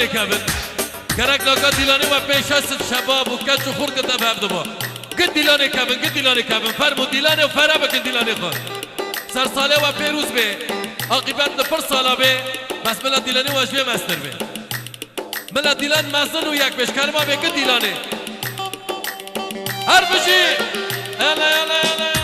دیلانی کبن کرک لگا دیلانی و پیش هست شباب و کچ و خورد کتب هم دو گد دیلانی کبن فرمو دیلانی و فرا بکن دیلانی خود سر ساله و پیروز به عاقبت لپر سالا به بس ملا دیلانی و اشوه مستر به ملا دیلان مزن و یک بشکر ما به گد دیلانی هر بشی یلا